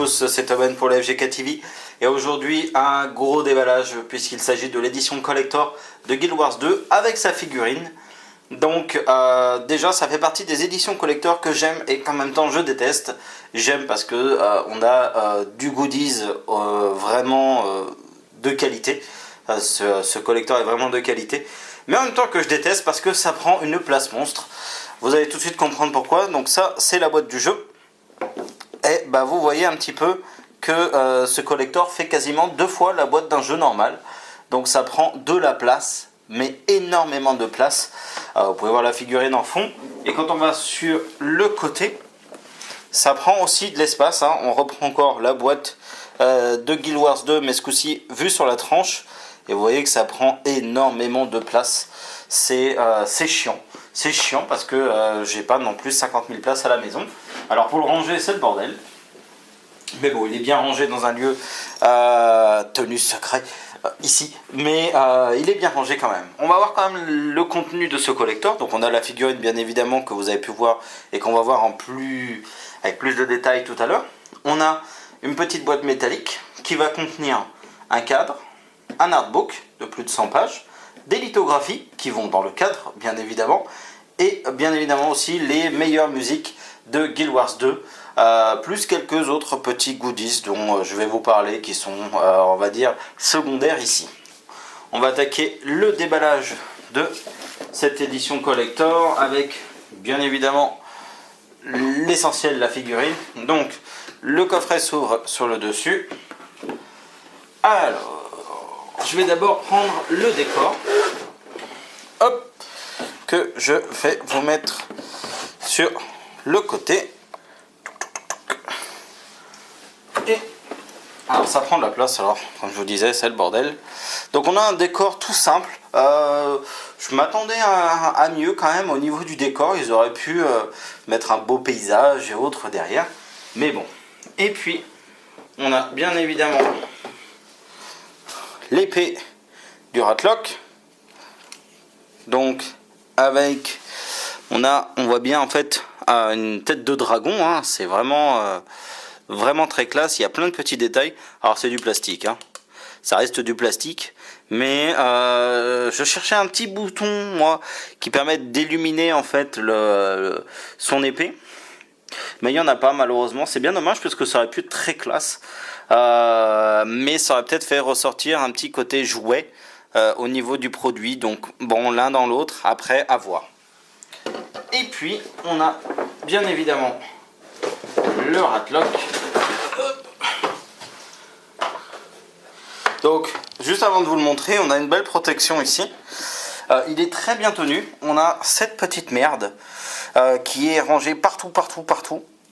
tous, c'est Oben pour la FGK TV et aujourd'hui un gros déballage puisqu'il s'agit de l'édition collector de Guild Wars 2 avec sa figurine. Donc déjà ça fait partie des éditions collector que j'aime et qu'en même temps je déteste. J'aime parce que on a du goodies vraiment de qualité. Ce collector est vraiment de qualité. Mais en même temps que je déteste parce que ça prend une place monstre. Vous allez tout de suite comprendre pourquoi. Donc ça c'est la boîte du jeu. Et bah, vous voyez un petit peu que ce collector fait quasiment 2 fois la boîte d'un jeu normal. Donc ça prend de la place, mais énormément de place. Vous pouvez voir la figurine en fond. Et quand on va sur le côté, ça prend aussi de l'espace. Hein. On reprend encore la boîte de Guild Wars 2, mais ce coup-ci vue sur la tranche. Et vous voyez que ça prend énormément de place. C'est chiant. C'est chiant parce que j'ai pas non plus 50 000 places à la maison. Alors pour le ranger, c'est le bordel. Mais bon, il est bien rangé dans un lieu tenu secret ici. Mais il est bien rangé quand même. On va voir quand même le contenu de ce collector. Donc on a la figurine bien évidemment que vous avez pu voir et qu'on va voir avec plus de détails tout à l'heure. On a une petite boîte métallique qui va contenir un cadre, un artbook de plus de 100 pages, des lithographies qui vont dans le cadre bien évidemment, et bien évidemment aussi les meilleures musiques de Guild Wars 2, plus quelques autres petits goodies dont je vais vous parler qui sont on va dire secondaires ici. On va attaquer le déballage de cette édition collector avec bien évidemment l'essentiel de la figurine. Donc le coffret s'ouvre sur le dessus. Alors je vais d'abord prendre le décor, hop, que je vais vous mettre sur le côté. Et alors ça prend de la place, alors comme je vous disais c'est le bordel. Donc on a un décor tout simple. Je m'attendais à mieux quand même au niveau du décor. Ils auraient pu mettre un beau paysage et autres derrière. Mais bon. Et puis on a bien évidemment l'épée du Ratlock. Donc avec on voit bien en fait une tête de dragon, hein. C'est vraiment très classe. Il y a plein de petits détails. Alors c'est du plastique, hein. Ça reste du plastique, mais je cherchais un petit bouton moi qui permette d'illuminer en fait son épée, mais il n'y en a pas malheureusement. C'est bien dommage parce que ça aurait pu être très classe, mais ça aurait peut-être fait ressortir un petit côté jouet au niveau du produit. Donc bon, l'un dans l'autre, après à voir. Et puis on a bien évidemment le Ratlock. Donc juste avant de vous le montrer, on a une belle protection ici. Il est très bien tenu. On a cette petite merde qui est rangée partout.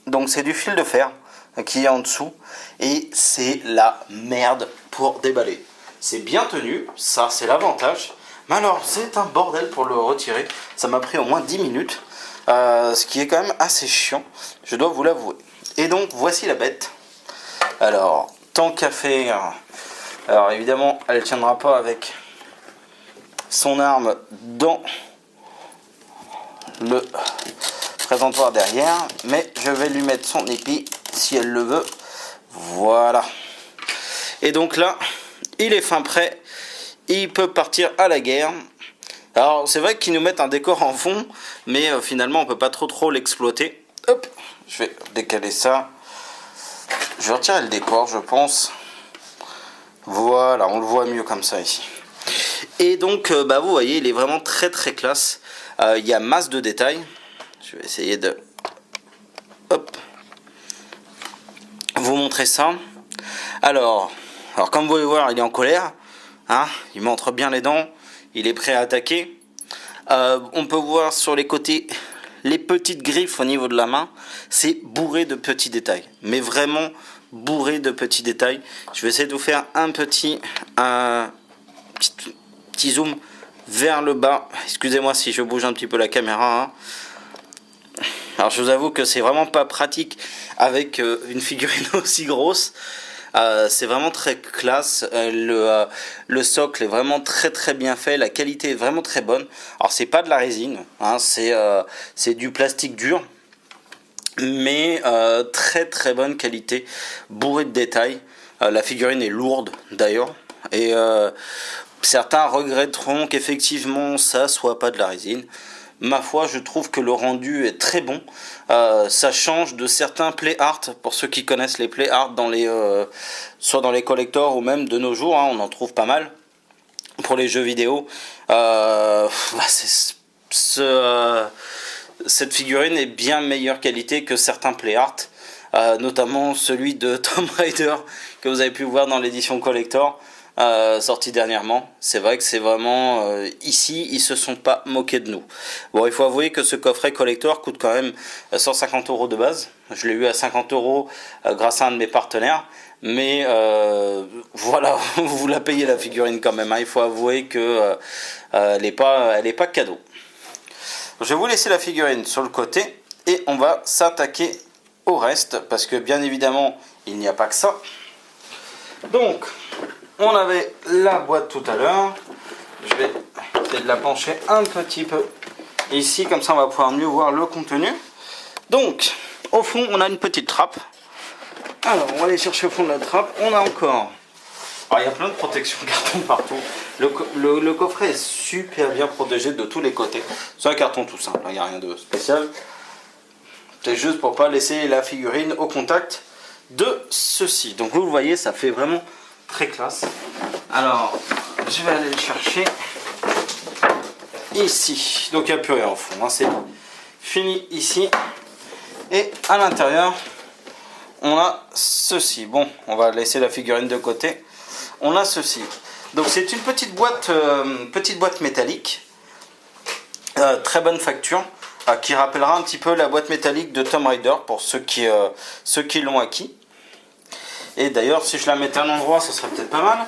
Donc c'est du fil de fer qui est en dessous. Et c'est la merde pour déballer. C'est bien tenu, ça c'est l'avantage. Mais alors c'est un bordel pour le retirer. Ça m'a pris au moins 10 minutes. Ce qui est quand même assez chiant, je dois vous l'avouer. Et donc voici la bête. Alors tant qu'à faire, alors évidemment elle ne tiendra pas avec son arme dans le présentoir derrière, mais je vais lui mettre son épée si elle le veut. Voilà. Et donc là il est fin prêt, il peut partir à la guerre. Alors c'est vrai qu'ils nous mettent un décor en fond, mais finalement on peut pas trop l'exploiter. Hop, je vais décaler ça. Je vais retirer le décor, je pense. Voilà, on le voit mieux comme ça ici. Et donc vous voyez, il est vraiment très classe. Il y a masse de détails. Je vais essayer de vous montrer ça. Alors comme vous pouvez voir, il est en colère, hein, il montre bien les dents. Il est prêt à attaquer. On peut voir sur les côtés les petites griffes au niveau de la main. C'est bourré de petits détails. Mais vraiment bourré de petits détails. Je vais essayer de vous faire un petit zoom vers le bas. Excusez-moi si je bouge un petit peu la caméra, hein. Alors je vous avoue que c'est vraiment pas pratique avec une figurine aussi grosse. C'est vraiment très classe. Le socle est vraiment très bien fait. La qualité est vraiment très bonne. Alors c'est pas de la résine, hein, c'est du plastique dur. mais très très bonne qualité, bourrée de détails. La figurine est lourde d'ailleurs, et certains regretteront qu'effectivement ça soit pas de la résine. Ma foi, je trouve que le rendu est très bon. Ça change de certains play art, pour ceux qui connaissent les play art dans les, soit dans les collectors ou même de nos jours, hein, on en trouve pas mal pour les jeux vidéo. Cette figurine est bien meilleure qualité que certains play art, notamment celui de Tomb Raider que vous avez pu voir dans l'édition collector. Sorti dernièrement. C'est vrai que c'est vraiment ici ils se sont pas moqués de nous. Bon, il faut avouer que ce coffret collector coûte quand même 150 € de base. Je l'ai eu à 50 € grâce à un de mes partenaires, mais voilà, vous la payez la figurine quand même, hein. Il faut avouer que elle est pas cadeau. Je vais vous laisser la figurine sur le côté et on va s'attaquer au reste, parce que bien évidemment il n'y a pas que ça. Donc on avait la boîte tout à l'heure. Je vais essayer de la pencher un petit peu ici, comme ça on va pouvoir mieux voir le contenu. Donc, au fond, on a une petite trappe. Alors, on va aller chercher au fond de la trappe. On a encore... Alors, il y a plein de protections carton partout. Le coffret est super bien protégé de tous les côtés. C'est un carton tout simple, il n'y a rien de spécial. C'est juste pour pas laisser la figurine au contact de ceci. Donc, vous le voyez, ça fait vraiment... très classe. Alors, je vais aller le chercher ici. Donc, il n'y a plus rien au fond, hein. C'est fini ici. Et à l'intérieur, on a ceci. Bon, on va laisser la figurine de côté. On a ceci. Donc, c'est une petite boîte métallique. Très bonne facture. Qui rappellera un petit peu la boîte métallique de Tomb Raider pour ceux qui l'ont acquis. Et d'ailleurs, si je la mettais à un endroit, ce serait peut-être pas mal.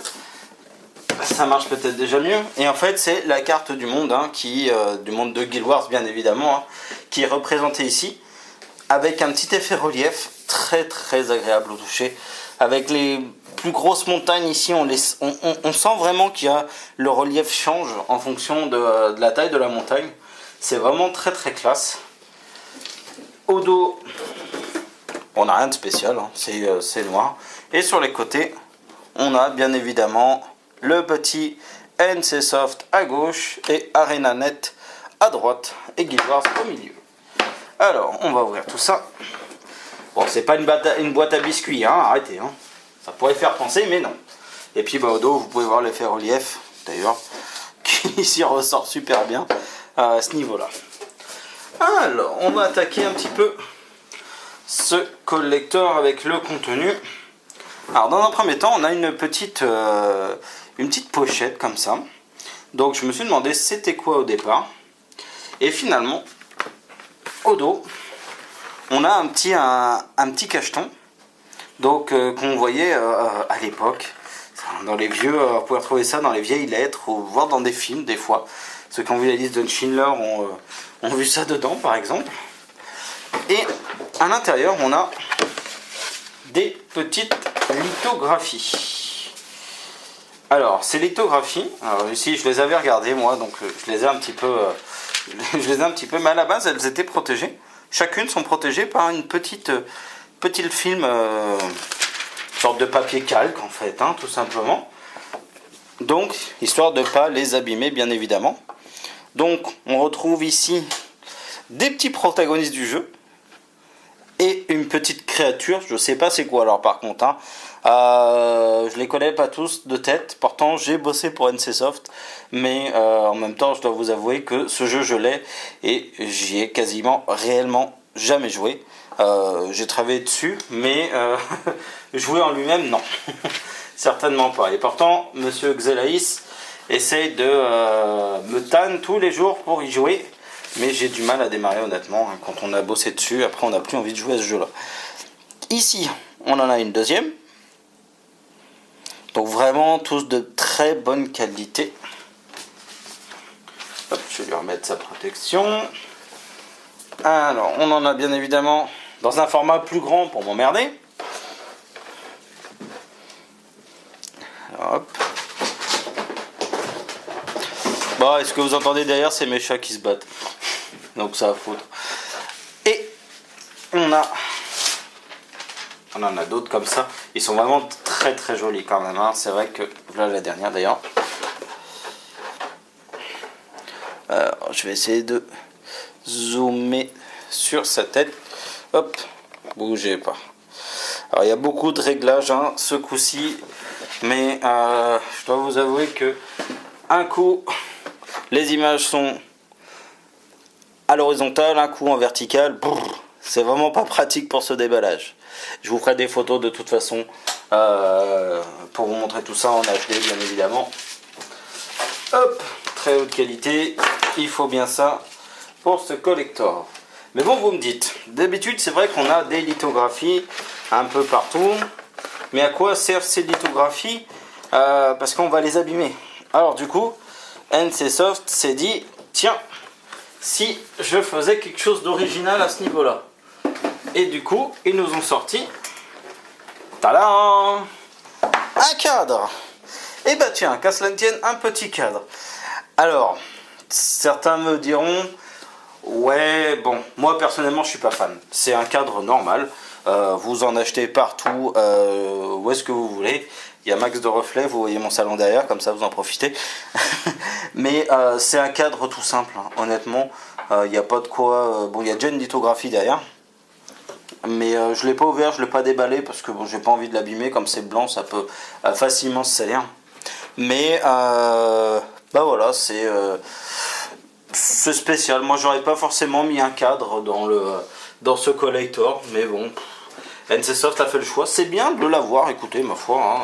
Ça marche peut-être déjà mieux. Et en fait, c'est la carte du monde, hein, du monde de Guild Wars, bien évidemment, hein, qui est représentée ici, avec un petit effet relief très très agréable au toucher. Avec les plus grosses montagnes ici, on sent vraiment qu'il y a le relief change en fonction de la taille de la montagne. C'est vraiment très très classe. Au dos, on n'a rien de spécial, hein, c'est noir. Et sur les côtés, on a bien évidemment le petit NCSoft à gauche et ArenaNet à droite et Guild Wars au milieu. Alors, on va ouvrir tout ça. Bon, c'est pas une boîte à biscuits, hein, arrêtez. Hein. Ça pourrait faire penser, mais non. Et puis au dos, vous pouvez voir l'effet relief, d'ailleurs, qui ici ressort super bien à ce niveau-là. Alors, on va attaquer un petit peu ce collector avec le contenu. Alors dans un premier temps, on a une petite pochette comme ça. Donc je me suis demandé c'était quoi au départ. Et finalement, au dos, on a un petit cacheton. Donc qu'on voyait à l'époque. Dans les vieux, vous pouvez retrouver ça dans les vieilles lettres ou voir dans des films des fois. Ceux qui ont vu la liste de Schindler ont vu ça dedans par exemple. Et à l'intérieur, on a des petites lithographies. Alors, ces lithographies, alors ici je les avais regardées moi, donc je les ai un petit peu, mais à la base elles étaient protégées. Chacune sont protégées par une petite film, sorte de papier calque en fait, hein, tout simplement. Donc, histoire de ne pas les abîmer bien évidemment. Donc, on retrouve ici des petits protagonistes du jeu. Et une petite créature, je sais pas c'est quoi alors par contre, hein. Je les connais pas tous de tête, pourtant j'ai bossé pour NCSoft, mais en même temps je dois vous avouer que ce jeu je l'ai et j'y ai quasiment réellement jamais joué. J'ai travaillé dessus, mais jouer en lui-même non, certainement pas. Et pourtant Monsieur Xelaïs essaye de me tanner tous les jours pour y jouer. Mais j'ai du mal à démarrer honnêtement, hein. Quand on a bossé dessus, après on n'a plus envie de jouer à ce jeu là. Ici, on en a une deuxième. Donc vraiment tous de très bonne qualité. Hop, je vais lui remettre sa protection. Alors, on en a bien évidemment dans un format plus grand pour m'emmerder. Hop. Bon, est-ce que vous entendez derrière, c'est mes chats qui se battent. Donc ça va foutre. Et on en a d'autres comme ça. Ils sont vraiment très très jolis quand même, hein. C'est vrai que là la dernière d'ailleurs. Alors, je vais essayer de zoomer sur sa tête. Hop, bougez pas. Alors il y a beaucoup de réglages, hein, ce coup-ci, mais je dois vous avouer que un coup les images sont à l'horizontale, un coup en vertical. C'est vraiment pas pratique pour ce déballage. Je vous ferai des photos de toute façon pour vous montrer tout ça en HD bien évidemment. Hop, très haute qualité, il faut bien ça pour ce collector. Mais bon, vous me dites, d'habitude c'est vrai qu'on a des lithographies un peu partout, mais à quoi servent ces lithographies? Parce qu'on va les abîmer. Alors du coup, NCSoft s'est dit, tiens, si je faisais quelque chose d'original à ce niveau-là. Et du coup, ils nous ont sorti, tadam, un cadre. Et bah tiens, qu'à cela ne tienne, un petit cadre. Alors, certains me diront, ouais, bon, moi personnellement je suis pas fan. C'est un cadre normal, vous en achetez partout, où est-ce que vous voulez. Il y a max de reflets, vous voyez mon salon derrière, comme ça vous en profitez. Mais c'est un cadre tout simple, hein, honnêtement. Il n'y a pas de quoi... bon, il y a déjà une lithographie derrière. Mais je ne l'ai pas ouvert, je ne l'ai pas déballé parce que bon, j'ai pas envie de l'abîmer. Comme c'est blanc, ça peut facilement se salir. Mais bah voilà, c'est spécial. Moi, j'aurais pas forcément mis un cadre dans ce collector. Mais bon, NCSoft a fait le choix. C'est bien de l'avoir, écoutez, ma foi. Hein,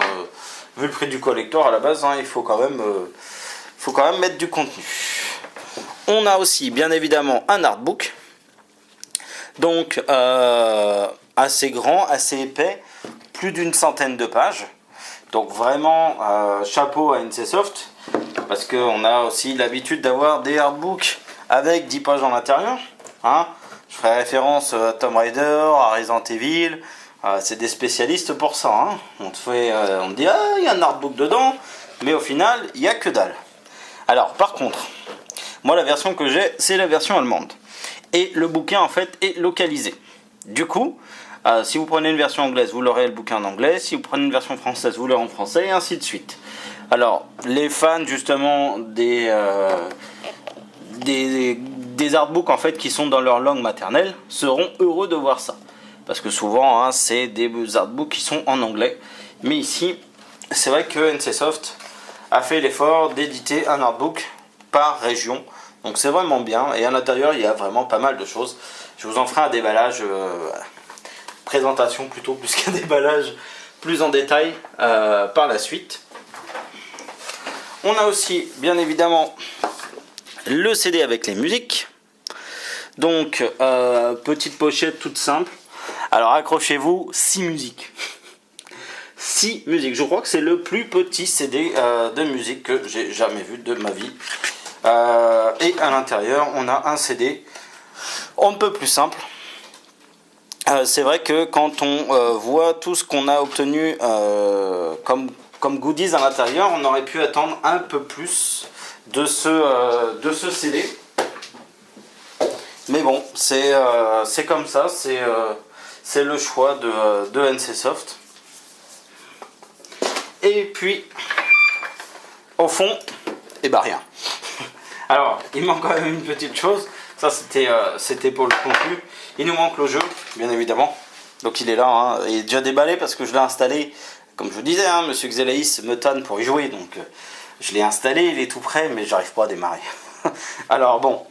vu le prix du collector à la base, hein, il faut quand même mettre du contenu. On a aussi, bien évidemment, un artbook. Donc, assez grand, assez épais, plus d'une centaine de pages. Donc vraiment, chapeau à NCSoft, parce qu'on a aussi l'habitude d'avoir des artbooks avec 10 pages en l'intérieur. Hein. Je ferai référence à Tomb Raider, à Resident Evil. C'est des spécialistes pour ça. Hein. On te dit, ah, il y a un artbook dedans, mais au final, il n'y a que dalle. Alors, par contre, moi, la version que j'ai, c'est la version allemande. Et le bouquin, en fait, est localisé. Du coup, si vous prenez une version anglaise, vous l'aurez le bouquin en anglais. Si vous prenez une version française, vous l'aurez en français, et ainsi de suite. Alors, les fans, justement, des artbooks, en fait, qui sont dans leur langue maternelle, seront heureux de voir ça. Parce que souvent, hein, c'est des artbooks qui sont en anglais. Mais ici, c'est vrai que NCSoft a fait l'effort d'éditer un artbook par région. Donc c'est vraiment bien. Et à l'intérieur, il y a vraiment pas mal de choses. Je vous en ferai un déballage, présentation plutôt, plus qu'un déballage plus en détail par la suite. On a aussi, bien évidemment, le CD avec les musiques. Donc, petite pochette toute simple. Alors accrochez-vous, 6 musiques. 6 musiques. Je crois que c'est le plus petit CD de musique que j'ai jamais vu de ma vie. Et à l'intérieur, on a un CD on ne peut plus simple. C'est vrai que quand on voit tout ce qu'on a obtenu comme goodies à l'intérieur, on aurait pu attendre un peu plus de ce CD. Mais bon, c'est comme ça, c'est le choix de NCSoft. Et puis, au fond, et bah rien. Alors, il manque quand même une petite chose. Ça, c'était pour le contenu. Il nous manque le jeu, bien évidemment. Donc il est là, hein. Il est déjà déballé parce que je l'ai installé. Comme je vous disais, hein, Monsieur Xelaïs me tanne pour y jouer. Donc je l'ai installé, il est tout prêt, mais j'arrive pas à démarrer. Alors bon,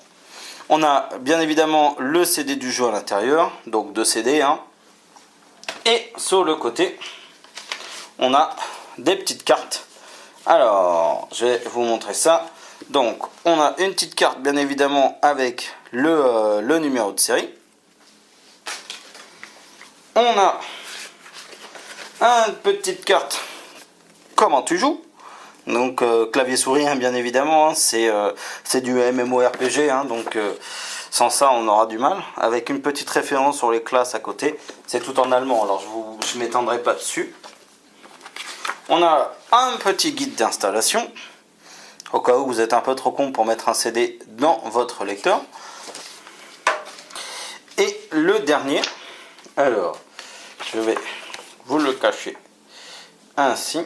on a bien évidemment le CD du jeu à l'intérieur. Donc 2 CD. Hein. Et sur le côté, on a des petites cartes. Alors, je vais vous montrer ça. Donc, on a une petite carte, bien évidemment, avec le numéro de série. On a une petite carte, comment tu joues. Donc, clavier souris, hein, bien évidemment. Hein, c'est du MMORPG, hein, donc sans ça, on aura du mal. Avec une petite référence sur les classes à côté. C'est tout en allemand, alors je ne m'étendrai pas dessus. On a un petit guide d'installation. Au cas où vous êtes un peu trop con pour mettre un CD dans votre lecteur. Et le dernier, Alors, je vais vous le cacher ainsi,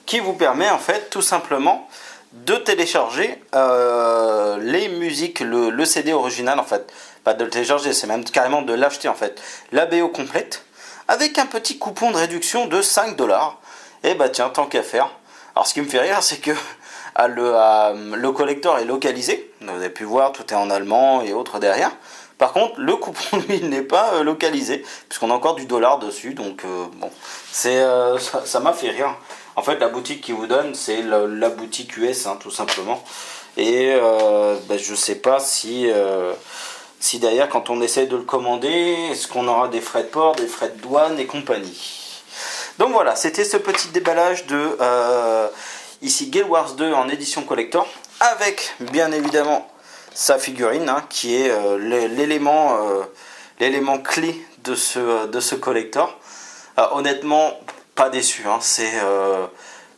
qui vous permet en fait tout simplement de télécharger les musiques, le CD original en fait, pas de le télécharger, c'est même carrément de l'acheter en fait, la BO complète, avec un petit coupon de réduction de 5$. Et bah tiens, tant qu'à faire. Alors ce qui me fait rire, c'est que le collector est localisé, vous avez pu voir, tout est en allemand et autres derrière. Par contre, le coupon, lui, il n'est pas localisé, puisqu'on a encore du dollar dessus, donc bon, ça m'a fait rire. En fait, la boutique qui vous donne, c'est la boutique US, hein, tout simplement. Et je sais pas si derrière, quand on essaie de le commander, est-ce qu'on aura des frais de port, des frais de douane et compagnie. Donc voilà, c'était ce petit déballage de ici Guild Wars 2 en édition collector, avec bien évidemment sa figurine, hein, qui est l'élément clé de ce collector. Honnêtement, pas déçu, hein,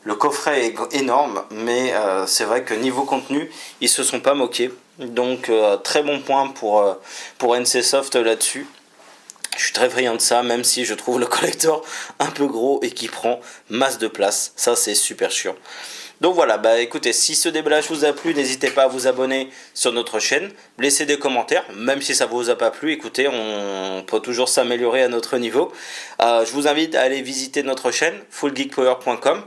le coffret est énorme, mais c'est vrai que niveau contenu, ils se sont pas moqués. Donc très bon point pour NCSoft là-dessus. Je suis très friand de ça, même si je trouve le collector un peu gros et qui prend masse de place. Ça, c'est super chiant. Donc voilà, bah écoutez, si ce déballage vous a plu, n'hésitez pas à vous abonner sur notre chaîne, laissez des commentaires, même si ça ne vous a pas plu, écoutez, on peut toujours s'améliorer à notre niveau. Je vous invite à aller visiter notre chaîne, fullgeekpower.com,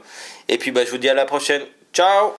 et puis bah, je vous dis à la prochaine. Ciao!